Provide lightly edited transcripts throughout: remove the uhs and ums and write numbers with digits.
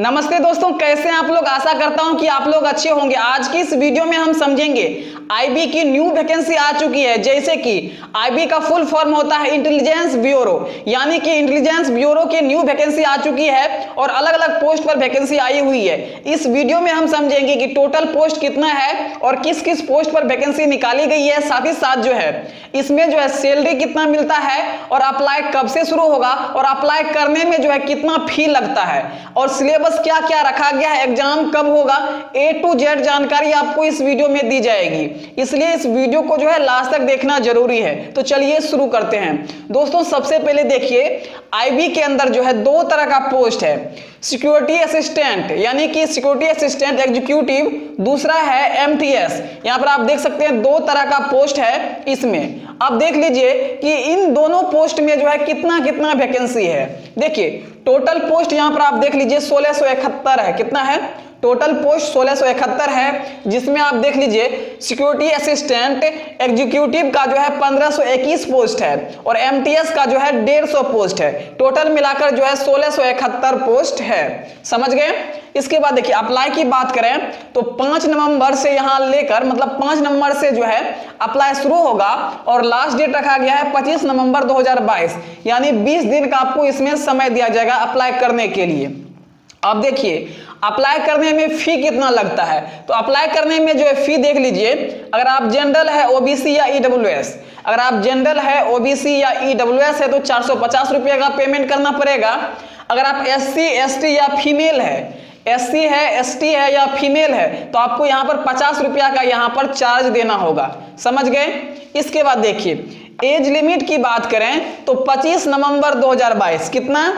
नमस्ते दोस्तों, कैसे हैं आप लोग। आशा करता हूं कि आप लोग अच्छे होंगे। आज की इस वीडियो में हम समझेंगे आईबी की न्यू वैकेंसी आ चुकी है। जैसे कि आईबी का फुल फॉर्म होता है इंटेलिजेंस ब्यूरो, यानी कि इंटेलिजेंस ब्यूरो की न्यू वैकेंसी आ चुकी है और अलग अलग पोस्ट पर वैकेंसी आई हुई है। इस वीडियो में हम समझेंगे कि टोटल पोस्ट कितना है और किस किस पोस्ट पर वैकेंसी निकाली गई है। साथ ही साथ जो है इसमें जो है सैलरी कितना मिलता है और अप्लाई कब से शुरू होगा और अप्लाई करने में जो है कितना फी लगता है और सिलेबस क्या क्या रखा गया है, एग्जाम कब होगा, A to Z जानकारी आपको इस वीडियो में दी जाएगी। इसलिए इस वीडियो को जो है लास्ट तक देखना जरूरी है। तो चलिए शुरू करते हैं। दोस्तों सबसे पहले देखिए, आईबी के अंदर जो है दो तरह का पोस्ट है, सिक्योरिटी असिस्टेंट यानी कि सिक्योरिटी असिस्टेंट एग्जीक्यूटिव, दूसरा है एमटीएस। यहां पर आप देख सकते हैं दो तरह का पोस्ट है। इसमें अब देख लीजिए कि इन दोनों पोस्ट में जो है कितना कितना वैकेंसी है। देखिए टोटल पोस्ट यहां पर आप देख लीजिए 1671 है। कितना है टोटल पोस्ट? 1671 है, जिसमें आप देख लीजिए सिक्योरिटी असिस्टेंट एग्जीक्यूटिव का जो है 1521 पोस्ट है और एमटीएस का जो है 150 पोस्ट है। टोटल मिलाकर जो है 1671 पोस्ट है। समझ गए। इसके बाद देखिए अप्लाई की बात करें तो 5 नवंबर से यहां लेकर मतलब 5 नवंबर से जो है अप्लाई शुरू होगा और लास्ट डेट रखा गया है 25 नवंबर 2022, यानी 20 दिन का आपको इसमें समय दिया जाएगा अप्लाई करने के लिए। अब देखिए अप्लाई करने में फी कितना लगता है, तो अप्लाई करने में जो है फी देख लीजिए। अगर आप जनरल है, ओबीसी या ईडब्ल्यूएस, अगर आप जनरल है, ओबीसी या ईडब्ल्यूएस है तो 450 रुपये का पेमेंट करना पड़ेगा। अगर आप एससी एसटी या फीमेल है, एससी है, एसटी है या फीमेल है तो आपको यहाँ पर 50 रुपया का यहाँ पर चार्ज देना होगा। समझ गए। इसके बाद देखिए एज लिमिट की बात करें तो 25 नवंबर 2022, कितना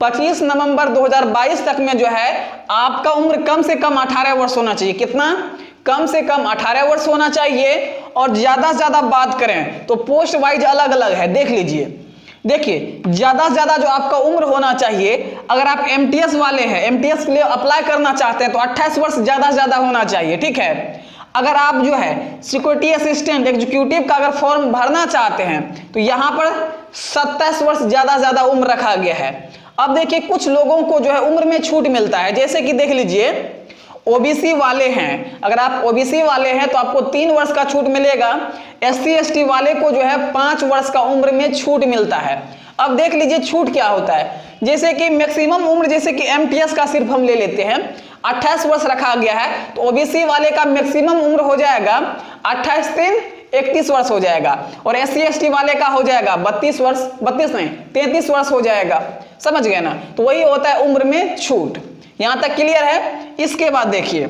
25 नवंबर 2022 तक में जो है आपका उम्र कम से कम 18 वर्ष होना चाहिए। कितना? कम से कम 18 वर्ष होना चाहिए। और ज्यादा से ज्यादा बात करें तो पोस्ट वाइज अलग अलग है। देख लीजिए, देखिए ज्यादा से ज्यादा जो आपका उम्र होना चाहिए, अगर आप एमटीएस वाले हैं, एमटीएस के लिए अप्लाई करना चाहते हैं तो 28 वर्ष ज्यादा से ज्यादा होना चाहिए। ठीक है। अगर आप जो है सिक्योरिटी असिस्टेंट एग्जीक्यूटिव का अगर फॉर्म भरना चाहते हैं तो यहां पर 27 वर्ष ज्यादा से ज्यादा उम्र रखा गया है। अब देखिए कुछ लोगों को जो है उम्र में छूट मिलता है। जैसे कि देख लीजिए ओबीसी वाले हैं, अगर आप ओबीसी वाले हैं तो आपको 3 वर्ष का छूट मिलेगा। एससी एसटी वाले को जो है 5 वर्ष का उम्र में छूट मिलता है। अब देख लीजिए छूट क्या होता है। जैसे कि मैक्सिमम उम्र, जैसे कि एमटीएस का सिर्फ हम ले लेते हैं 28 वर्ष रखा गया है, तो ओबीसी वाले का मैक्सिमम उम्र हो जाएगा 28 3 31 वर्ष हो जाएगा और एससी एसटी वाले का हो जाएगा 32 वर्ष, 32 नहीं 33 वर्ष हो जाएगा। समझ गए ना। तो वही होता है उम्र में छूट। यहां तक क्लियर है। इसके बाद देखिए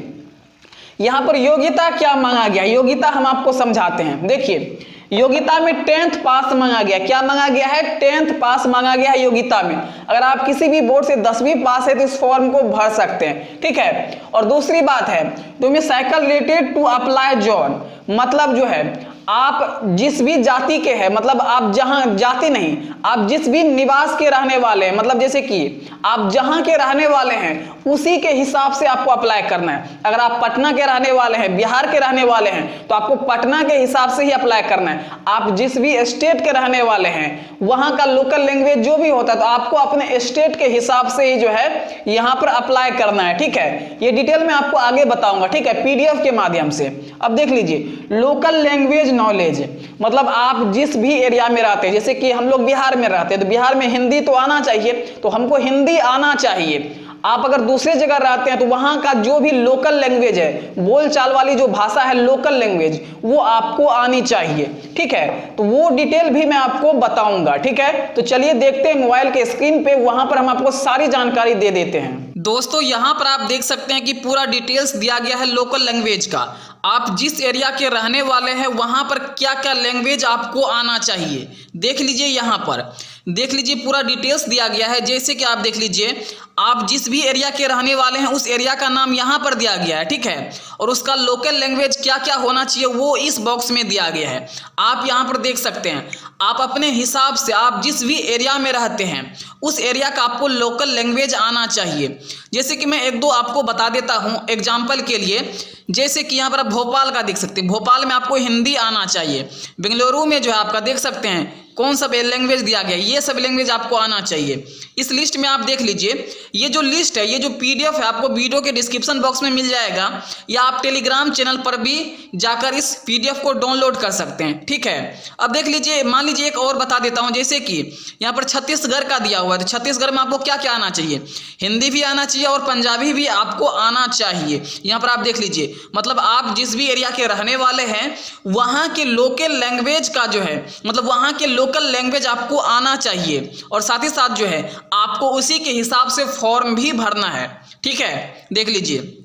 यहां पर योग्यता क्या मांगा गया, योग्यता हम आपको समझाते हैं। देखिए योग्यता में 10th पास मांगा गया। क्या मांगा गया है? 10th पास मांगा गया है योग्यता में। अगर आप किसी भी बोर्ड से 10वीं पास है तो इस फॉर्म को भर सकते हैं। ठीक है। और दूसरी बात है डोमिसाइकल रिलेटेड टू अप्लाई जॉन, मतलब जो है आप जिस भी जाति के हैं, मतलब आप जहां जाति नहीं, आप जिस भी निवास के रहने वाले हैं, मतलब जैसे कि आप जहां के रहने वाले हैं उसी के हिसाब से आपको अप्लाई करना है। अगर आप पटना के रहने वाले हैं, बिहार के रहने वाले हैं तो आपको पटना के हिसाब से ही अप्लाई करना है। आप जिस भी स्टेट के रहने वाले हैं वहां का लोकल लैंग्वेज जो भी होता है तो आपको अपने स्टेट के हिसाब से ही जो है यहां पर अप्लाई करना है। ठीक है। ये डिटेल में आपको आगे बताऊंगा। ठीक है, पीडीएफ के माध्यम से। अब देख लीजिए लोकल लैंग्वेज नॉलेज, मतलब आप जिस भी एरिया में रहते हैं, जैसे कि हम लोग बिहार में रहते हैं तो बिहार में हिंदी तो आना चाहिए, तो हमको हिंदी आना चाहिए। आप अगर दूसरे जगह रहते हैं तो वहां का जो भी लोकल लैंग्वेज है, बोलचाल वाली जो भाषा है लोकल लैंग्वेज, वो आपको आनी चाहिए। ठीक है। तो वो डिटेल भी मैं आपको बताऊंगा। ठीक है। तो चलिए देखते हैं मोबाइल के स्क्रीन पे, वहां पर हम आपको सारी जानकारी दे देते हैं। दोस्तों यहां पर आप देख सकते हैं कि पूरा डिटेल्स दिया गया है लोकल लैंग्वेज का। आप जिस एरिया के रहने वाले हैं वहां पर क्या क्या लैंग्वेज आपको आना चाहिए देख लीजिए। यहां पर देख लीजिए पूरा डिटेल्स दिया गया है। जैसे कि आप देख लीजिए आप जिस भी एरिया के रहने वाले हैं उस एरिया का नाम यहाँ पर दिया गया है। ठीक है। और उसका लोकल लैंग्वेज क्या क्या होना चाहिए वो इस बॉक्स में दिया गया है। आप यहाँ पर देख सकते हैं। आप अपने हिसाब से आप जिस भी एरिया में रहते हैं उस एरिया का आपको लोकल लैंग्वेज आना चाहिए। जैसे कि मैं एक दो आपको बता देता हूँ एग्जाम्पल के लिए। जैसे कि यहाँ पर आप भोपाल का देख सकते हैं, भोपाल में आपको हिंदी आना चाहिए। बेंगलुरु में जो है आपका देख सकते हैं कौन सा लैंग्वेज दिया गया, ये सब लैंग्वेज आपको आना चाहिए। इस लिस्ट में आप देख लीजिए, ये जो लिस्ट है, ये जो पीडीएफ है, आपको वीडियो के डिस्क्रिप्शन बॉक्स में मिल जाएगा, या आप टेलीग्राम चैनल पर भी जाकर इस पीडीएफ को डाउनलोड कर सकते हैं, ठीक है। अब देख लीजिए, मान लीजिए एक और बता देता हूं, जैसे कि यहाँ पर छत्तीसगढ़ का दिया हुआ है, तो छत्तीसगढ़ में आपको क्या क्या आना चाहिए, हिंदी भी आना चाहिए और पंजाबी भी आपको आना चाहिए। यहाँ पर आप देख लीजिए, मतलब आप जिस भी एरिया के रहने वाले हैं वहाँ के लोकल लैंग्वेज का जो है, मतलब वहाँ के लोकल लैंग्वेज आपको आना चाहिए, और साथ ही साथ जो है आपको उसी के हिसाब से फॉर्म भी भरना है, ठीक है। देख लीजिए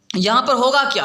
यहाँ पर होगा क्या,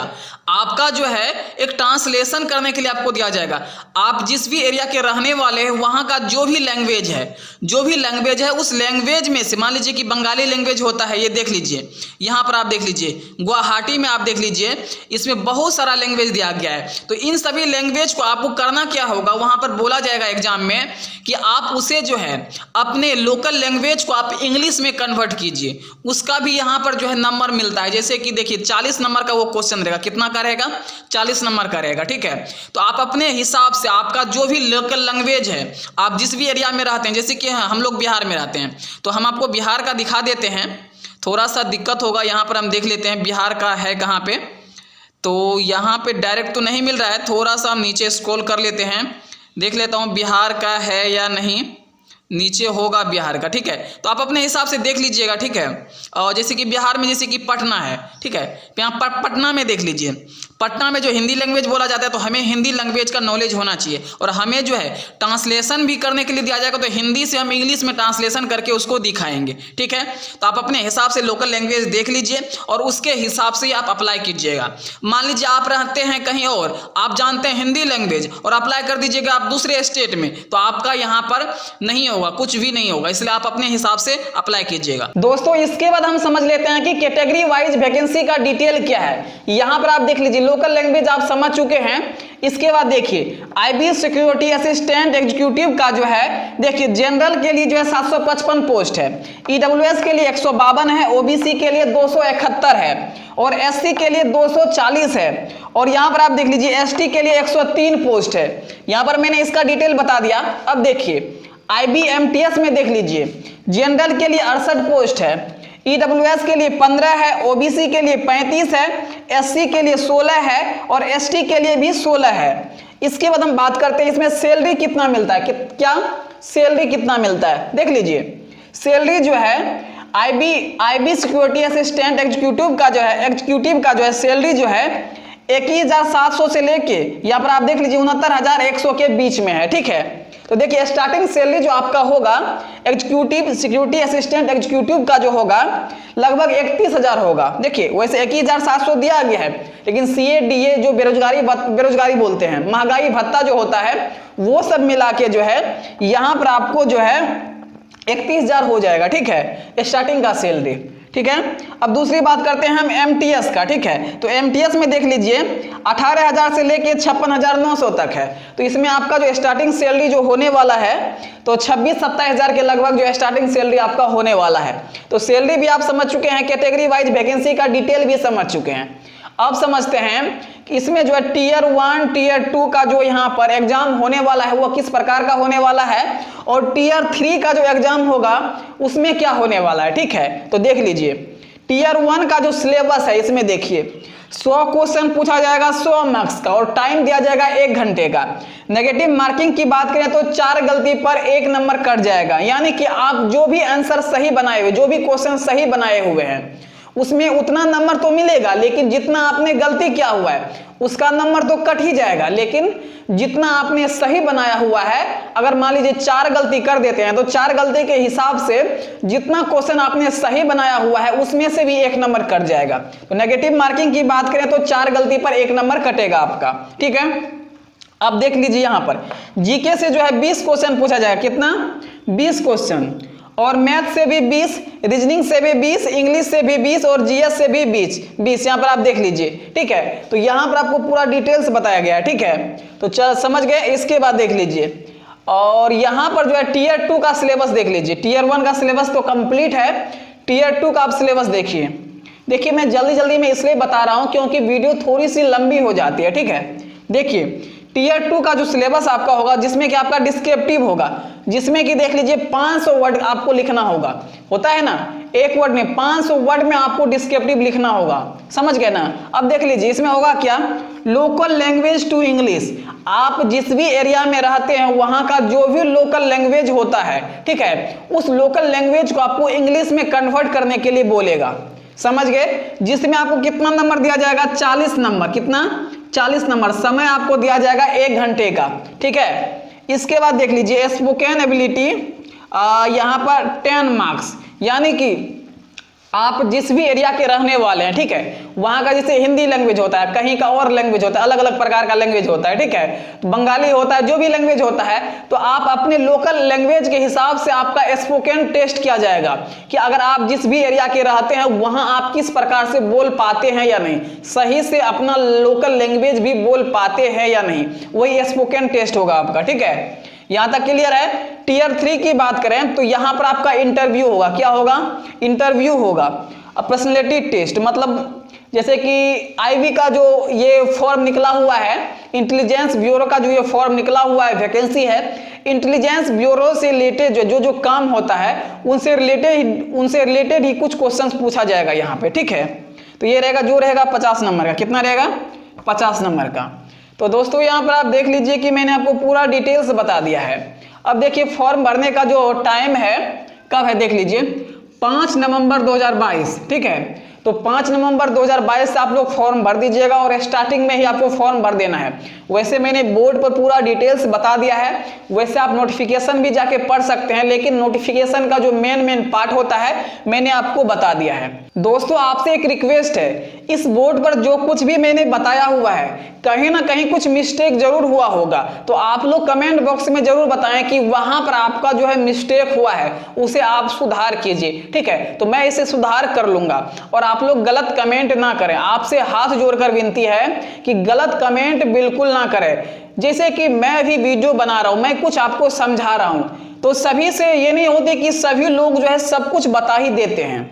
आपका जो है एक ट्रांसलेशन करने के लिए आपको दिया जाएगा। आप जिस भी एरिया के रहने वाले हैं वहाँ का जो भी लैंग्वेज है उस लैंग्वेज में से, मान लीजिए कि बंगाली लैंग्वेज होता है, ये देख लीजिए, यहाँ पर आप देख लीजिए गुवाहाटी में आप देख लीजिए, इसमें बहुत सारा लैंग्वेज दिया गया है। तो इन सभी लैंग्वेज को आपको करना क्या होगा, वहाँ पर बोला जाएगा एग्जाम में कि आप उसे जो है अपने लोकल लैंग्वेज को आप इंग्लिश में कन्वर्ट कीजिए, उसका भी यहाँ पर जो है नंबर मिलता है। जैसे कि देखिए 40 नंबर का वो क्वेश्चन रहेगा, कितना का रहेगा, 40 नंबर का रहेगा, ठीक है। तो आप अपने हिसाब से आपका जो भी लोकल लैंग्वेज है, आप जिस भी एरिया में रहते हैं, जैसे कि हम लोग बिहार में रहते हैं तो हम आपको बिहार का दिखा देते हैं, थोड़ा सा दिक्कत होगा, यहाँ पर हम देख लेते हैं बिहार का है कहाँ पे, तो यहाँ पे डायरेक्ट तो नहीं मिल रहा है, थोड़ा सा हम नीचे स्क्रॉल कर लेते हैं, देख लेता हूँ बिहार का है या नहीं, नीचे होगा बिहार का, ठीक है। तो आप अपने हिसाब से देख लीजिएगा, ठीक है। और जैसे कि बिहार में जैसे कि पटना है, ठीक है, तो यहाँ पटना में देख लीजिए, पटना में जो हिंदी लैंग्वेज बोला जाता है, तो हमें हिंदी लैंग्वेज का नॉलेज होना चाहिए, और हमें जो है ट्रांसलेशन भी करने के लिए दिया जाएगा, तो हिंदी से हम इंग्लिश में ट्रांसलेशन करके उसको दिखाएंगे, ठीक है। तो आप अपने हिसाब से लोकल लैंग्वेज देख लीजिए और उसके हिसाब से आप अप्लाई कीजिएगा। मान लीजिए आप रहते हैं कहीं और, आप जानते हैं हिंदी लैंग्वेज और अप्लाई कर दीजिएगा आप दूसरे स्टेट में, तो आपका यहाँ पर नहीं होगा, कुछ भी नहीं होगा, इसलिए आप अपने हिसाब से अप्लाई कीजिएगा। दोस्तों इसके बाद हम समझ लेते हैं कि कैटेगरी वाइज वैकेंसी का डिटेल क्या है। यहाँ पर आप देख लीजिए लोकल लैंग्वेज आप समझ चुके हैं। इसके बाद देखिए आईबी सिक्योरिटी असिस्टेंट एग्जीक्यूटिव का जो है, देखिए जनरल के लिए जो है 755 पोस्ट है, ईडब्ल्यूएस के लिए 152 है, ओबीसी के लिए 271 है, और एससी के लिए 240 है, और यहाँ पर आप देख लीजिए एसटी के लिए 103 पोस्ट है। यहाँ पर मैंने इसका डिटेल बता दिया। अब देखिए IBMTS में देख लीजिए जनरल के लिए 68 पोस्ट है, ईडब्ल्यूएस के लिए 15 है, ओबीसी के लिए 35 है, एससी के लिए 16 है, और एसटी के लिए भी 16 है। इसके बाद हम बात करते हैं इसमें सैलरी कितना मिलता है, क्या सैलरी कितना मिलता है, देख लीजिए सैलरी जो है आईबी सिक्योरिटी असिस्टेंट एग्जीक्यूटिव का जो है सैलरी जो है 21,700 से लेके यहाँ पर आप देख लीजिए 69,100 के बीच में है, ठीक है। तो देखिए स्टार्टिंग सैलरी जो आपका होगा एग्जीक्यूटिव सिक्योरिटी असिस्टेंट एग्जीक्यूटिव का जो होगा लगभग 31,000 होगा। देखिए वैसे 21,700 दिया गया है, लेकिन CA DA जो बेरोजगारी बोलते हैं, महंगाई भत्ता जो होता है, वो सब मिला के जो है यहाँ पर आपको जो है 31,000 हो जाएगा, ठीक है, स्टार्टिंग का सैलरी, ठीक है। अब दूसरी बात करते हैं हम MTS का, ठीक है। तो MTS में देख लीजिए 18,000 से लेके 56,900 तक है। तो इसमें आपका जो स्टार्टिंग सैलरी जो होने वाला है तो 26-27,000 के लगभग जो स्टार्टिंग सैलरी आपका होने वाला है। तो सैलरी भी आप समझ चुके हैं, कैटेगरी वाइज वैकेंसी का डिटेल भी समझ चुके हैं। अब समझते हैं कि इसमें जो है टीयर 1 टीयर 2 का जो यहाँ पर एग्जाम होने वाला है वो किस प्रकार का होने वाला है, और टीयर 3 का जो एग्जाम होगा उसमें क्या होने वाला है, ठीक है। तो देख लीजिए टीयर 1 का जो सिलेबस है इसमें देखिए 100 क्वेश्चन पूछा जाएगा 100 मार्क्स का, और टाइम दिया जाएगा 1 घंटे का। नेगेटिव मार्किंग की बात करें तो 4 गलती पर 1 नंबर कट जाएगा, यानी कि आप जो भी आंसर सही बनाए हुए, जो भी क्वेश्चन सही बनाए हुए हैं उसमें उतना नंबर तो मिलेगा, लेकिन जितना आपने गलती किया हुआ है उसका नंबर तो कट ही जाएगा। लेकिन जितना आपने सही बनाया हुआ है, अगर मान लीजिए 4 गलती कर देते हैं तो 4 गलती के हिसाब से जितना क्वेश्चन आपने सही बनाया हुआ है उसमें से भी 1 नंबर कट जाएगा। तो नेगेटिव मार्किंग की बात करें तो 4 गलती पर 1 नंबर कटेगा आपका, ठीक है। अब देख लीजिए यहाँ पर जीके से जो है 20 क्वेश्चन पूछा जाएगा, कितना 20 क्वेश्चन, और मैथ से भी 20, रीजनिंग से भी 20, इंग्लिश से भी 20, और जीएस से भी 20 यहाँ पर आप देख लीजिए, ठीक है। तो यहाँ पर आपको पूरा डिटेल्स बताया गया है, ठीक है। तो चल समझ गए। इसके बाद देख लीजिए, और यहाँ पर जो है टीयर 2 का सिलेबस देख लीजिए। टीयर 1 का सिलेबस तो कंप्लीट है, टीयर 2 का आप सिलेबस देखिए मैं जल्दी में इसलिए बता रहा हूँ क्योंकि वीडियो थोड़ी सी लंबी हो जाती है, ठीक है। देखिए टीयर 2 का जो सिलेबस आपका होगा, जिसमें कि आपका डिस्क्रिप्टिव होगा, जिसमें कि देख लीजिए 500 वर्ड आपको लिखना होगा, होता है ना, एक वर्ड में 500 वर्ड में आपको डिस्क्रिप्टिव लिखना होगा, समझ गए ना। अब देख लीजिए इसमें होगा क्या, लोकल लैंग्वेज टू इंग्लिश। आप जिस भी एरिया में रहते हैं वहां का जो भी लोकल लैंग्वेज होता है, ठीक है, उस लोकल लैंग्वेज को आपको इंग्लिश में कन्वर्ट करने के लिए बोलेगा, समझ गए। जिसमें आपको कितना नंबर दिया जाएगा, 40 नंबर, कितना, 40 नंबर। समय आपको दिया जाएगा 1 घंटे का, ठीक है। इसके बाद देख लीजिए स्पोकन एबिलिटी, यहां पर 10 मार्क्स, यानी कि आप जिस भी एरिया के रहने वाले हैं, ठीक है, वहां का जैसे हिंदी लैंग्वेज होता है, कहीं का और लैंग्वेज होता है, अलग अलग प्रकार का लैंग्वेज होता है, ठीक है, तो बंगाली होता है, जो भी लैंग्वेज होता है, तो आप अपने लोकल लैंग्वेज के हिसाब से आपका स्पोकन टेस्ट किया जाएगा कि अगर आप जिस भी एरिया के रहते हैं वहां आप किस प्रकार से बोल पाते हैं या नहीं, सही से अपना लोकल लैंग्वेज भी बोल पाते हैं या नहीं, वही स्पोकन टेस्ट होगा आपका, ठीक है। यहां तक क्लियर है। टीयर 3 की बात करें तो यहां पर आपका इंटरव्यू होगा, क्या होगा, इंटरव्यू होगा। पर्सनैलिटी टेस्ट, मतलब जैसे कि आईबी का जो ये फॉर्म निकला हुआ है, इंटेलिजेंस ब्यूरो का जो ये फॉर्म निकला हुआ है, वैकेंसी है, इंटेलिजेंस ब्यूरो से रिलेटेड जो काम होता है उनसे रिलेटेड ही कुछ क्वेश्चंस पूछा जाएगा यहाँ पे, ठीक है। तो ये रहेगा, जो रहेगा 50 नंबर का, कितना रहेगा, 50 नंबर का। तो दोस्तों यहाँ पर आप देख लीजिए कि मैंने आपको पूरा डिटेल्स बता दिया है। अब देखिए फॉर्म भरने का जो टाइम है कब है, देख लीजिए 5 नवंबर 2022, ठीक है। तो 5 नवंबर 2022 से आप लोग फॉर्म भर दीजिएगा और स्टार्टिंग में ही आपको फॉर्म भर देना है। वैसे मैंने बोर्ड पर पूरा डिटेल्स बता दिया है, वैसे आप नोटिफिकेशन भी जाके पढ़ सकते हैं, लेकिन नोटिफिकेशन का जो मेन पार्ट होता है मैंने आपको बता दिया है। दोस्तों आपसे एक रिक्वेस्ट है, इस बोर्ड पर जो कुछ भी मैंने बताया हुआ है कहीं ना कहीं कुछ मिस्टेक जरूर हुआ होगा, तो आप लोग कमेंट बॉक्स में जरूर बताएं कि वहां पर आपका जो है मिस्टेक हुआ है उसे आप सुधार कीजिए, ठीक है। तो मैं इसे सुधार कर लूंगा और आप लोग गलत कमेंट ना करें। आपसे हाथ जोड़कर विनती है कि गलत कमेंट बिल्कुल ना करें। जैसे कि मैं भी वीडियो बना रहा हूं, मैं कुछ आपको समझा रहा हूं, तो सभी से ये नहीं होती कि सभी लोग जो है सब कुछ बता ही देते हैं।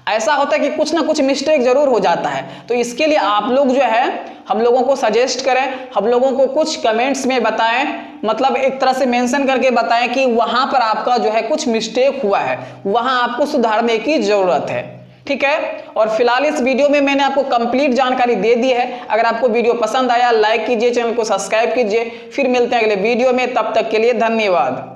ऐसा होता है कि कुछ ना कुछ मिस्टेक जरूर हो जाता है। तो इसके लिए आप लोग जो है हम लोगों को सजेस्ट करें, हम लोगों को कुछ कमेंट्स में बताएं, मतलब एक तरह से मेंशन करके बताएं कि वहां पर आपका जो है कुछ मिस्टेक हुआ है, वहां आपको सुधारने की जरूरत है, ठीक है। और फिलहाल इस वीडियो में मैंने आपको कंप्लीट जानकारी दे दी है। अगर आपको वीडियो पसंद आया लाइक कीजिए, चैनल को सब्सक्राइब कीजिए। फिर मिलते हैं अगले वीडियो में, तब तक के लिए धन्यवाद।